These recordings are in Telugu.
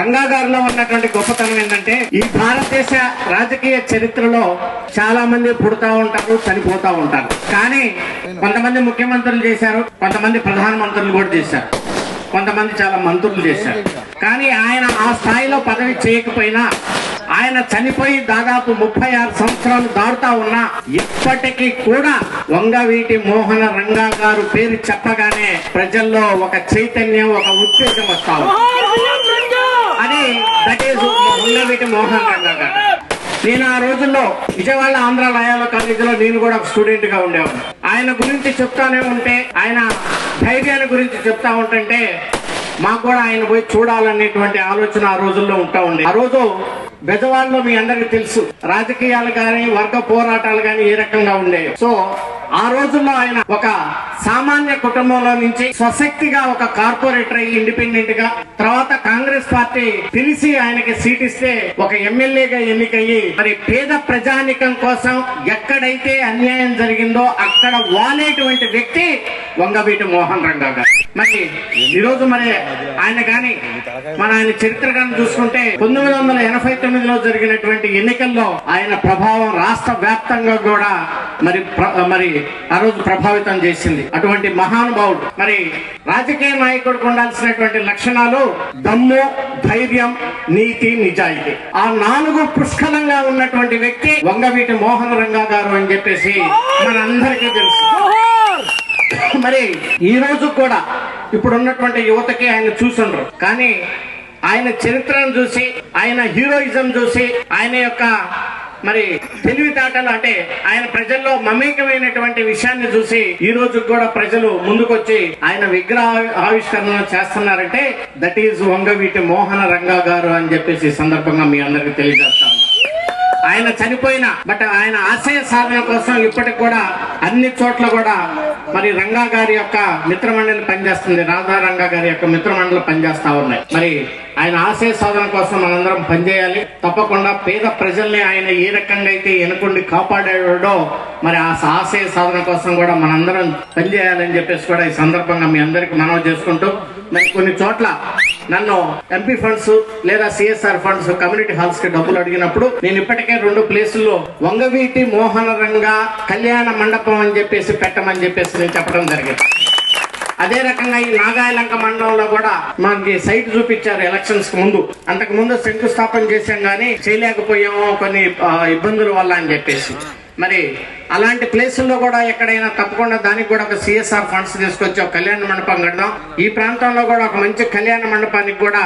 రంగా గారిలో ఉన్నటువంటి గొప్పతనం ఏంటంటే ఈ భారతదేశ రాజకీయ చరిత్రలో చాలా మంది పుడతా ఉంటారు, చనిపోతా ఉంటారు. కానీ కొంతమంది ముఖ్యమంత్రులు చేశారు, కొంతమంది ప్రధానమంత్రులు కూడా చేశారు, కొంతమంది చాలా మంత్రులు చేశారు. కానీ ఆయన ఆ స్థాయిలో పదవి చేయకపోయినా ఆయన చనిపోయి దాదాపు 36 సంవత్సరాలు దాటుతా ఉన్నా ఇప్పటికీ కూడా వంగవీటి మోహన రంగా గారు పేరు చెప్పగానే ప్రజల్లో ఒక చైతన్యం, ఒక ఉత్తేజం వస్తా ఉంది. అది దట్ ఈస్ వంగవీటి మోహన రంగా గారు. నేను ఆ రోజుల్లో విజయవాడ ఆంధ్ర లయోలా కాలేజీలో నేను కూడా ఒక స్టూడెంట్ గా ఉండేవాడు. ఆయన గురించి చెప్తానే ఉంటే, ఆయన ధైర్యాన్ని గురించి చెప్తా ఉంటుంటే మాకు కూడా ఆయన పోయి చూడాలనేటువంటి ఆలోచన ఆ రోజుల్లో ఉంటా ఉంది. ఆ రోజు బెజవాడలో మీ అందరికి తెలుసు రాజకీయాలు గాని వర్గ పోరాటాలు గాని ఏ రకంగా ఉండేవి. సో ఆ రోజుల్లో ఆయన ఒక సామాన్య కుటుంబంలో నుంచి స్వశక్తిగా ఒక కార్పొరేటర్ అయ్యి ఇండిపెండెంట్ గా, తర్వాత కాంగ్రెస్ పార్టీ పిలిచి ఆయనకి సీట్ ఇస్తే ఒక ఎమ్మెల్యేగా ఎన్నికయ్యి మరి పేద ప్రజానికం కోసం ఎక్కడైతే అన్యాయం జరిగిందో అక్కడ వాలేటువంటి వ్యక్తి వంగవీటి మోహన్ రంగా గారు. మరి ఈరోజు మరి ఆయన గాని ఆయన చరిత్ర గాని చూసుకుంటే 1989లో జరిగినటువంటి ఎన్నికల్లో ఆయన ప్రభావం రాష్ట్ర వ్యాప్తంగా కూడా మరి ఆ రోజు ప్రభావితం చేసింది. అటువంటి మహానుభావుడు. మరి రాజకీయ నాయకుడికి ఉండాల్సినటువంటి లక్షణాలు దమ్ము, ధైర్యం, నీతి, నిజాయితీ. ఆ 4 పుష్కలంగా ఉన్నటువంటి వ్యక్తి వంగవీటి మోహన రంగా గారు అని చెప్పేసి మనందరికీ తెలుసు. మరి ఈ రోజు కూడా ఇప్పుడు ఉన్నటువంటి యువతకి ఆయన చూసుండ్రు, కానీ ఆయన చరిత్రను చూసి, ఆయన హీరోయిజం చూసి, ఆయన యొక్క మరి తెలివితేటలు అంటే ఆయన ప్రజల్లో మమేకమైనటువంటి విషయాన్ని చూసి ఈ రోజు కూడా ప్రజలు ముందుకొచ్చి ఆయన విగ్రహ ఆవిష్కరణ చేస్తున్నారంటే దట్ ఈజ్ వంగవీటి మోహన రంగా గారు అని చెప్పేసి ఈ సందర్భంగా మీ అందరికి తెలియజేస్తాను. ఆయన చనిపోయిన బట్ ఆయన ఆశయ సాధన కోసం ఇప్పటికి కూడా అన్ని చోట్ల కూడా మరి రంగా గారి యొక్క మిత్రమండలి పనిచేస్తుంది, రాధా రంగా గారి యొక్క మిత్రమండలి పనిచేస్తా ఉన్నాయి. మరి ఆయన ఆశయ సాధన కోసం మనందరం పనిచేయాలి. తప్పకుండా పేద ప్రజల్ని ఆయన ఏ రకంగా అయితే ఎన్నుకుండి కాపాడాడో మరి ఆ ఆశయ సాధన కోసం కూడా మనందరం పనిచేయాలని చెప్పేసి కూడా ఈ సందర్భంగా మీ అందరికి మనవి చేసుకుంటూ, మరి కొన్ని చోట్ల నన్ను ఎంపీ ఫండ్స్ లేదా సిఎస్ఆర్ ఫండ్స్ కమ్యూనిటీ హాల్స్ కి డబ్బులు అడిగినప్పుడు నేను ఇప్పటికే 2 ప్లేసుల్లో వంగవీటి మోహన రంగా కళ్యాణ మండపం అని చెప్పేసి పెట్టమని చెప్పేసి నేను చెప్పడం జరిగింది. అదే రకంగా ఈ నాగాయలంక మండలంలో కూడా మనకి సైట్ చూపించారు ఎలక్షన్స్ కు ముందు. అంతకు ముందు శంకుస్థాపన చేశాం గానీ చేయలేకపోయాము కొన్ని ఇబ్బందుల వల్ల అని చెప్పేసి. మరి అలాంటి ప్లేసుల్లో కూడా ఎక్కడైనా తప్పకుండా దానికి కూడా ఒక సిఎస్ఆర్ ఫండ్స్ తీసుకొచ్చి ఒక కళ్యాణ మండపం కడదాం. ఈ ప్రాంతంలో కూడా ఒక మంచి కళ్యాణ మండపానికి కూడా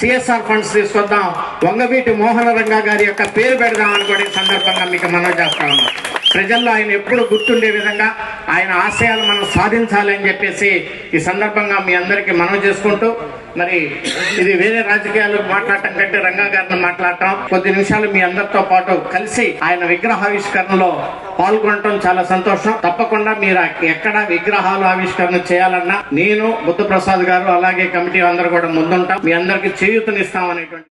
సిఎస్ఆర్ ఫండ్స్ తీసుకొద్దాం, వంగవీటి మోహన రంగా గారి యొక్క పేరు పెడదాం అని కూడా ఈ సందర్భంగా మీకు మనవి చేస్తా ఉన్నాం. ప్రజల్లో ఆయన ఎప్పుడు గుర్తుండే విధంగా ఆయన ఆశయాలు మనం సాధించాలి అని చెప్పేసి ఈ సందర్భంగా మీ అందరికీ మనవి చేసుకుంటూ, మరి ఇది వేరే రాజకీయాలు మాట్లాడటం కంటే రంగా గారిని మాట్లాడటం, కొద్ది నిమిషాలు మీ అందరితో పాటు కలిసి ఆయన విగ్రహావిష్కరణలో పాల్గొనటం చాలా సంతోషం. తప్పకుండా మీరు ఎక్కడ విగ్రహాలు ఆవిష్కరణ చేయాలన్నా నేను బుద్ధ ప్రసాద్ గారు అలాగే కమిటీ అందరూ కూడా ముందుంటాం, మీ అందరికి చేయూతనిస్తాం అనేటువంటి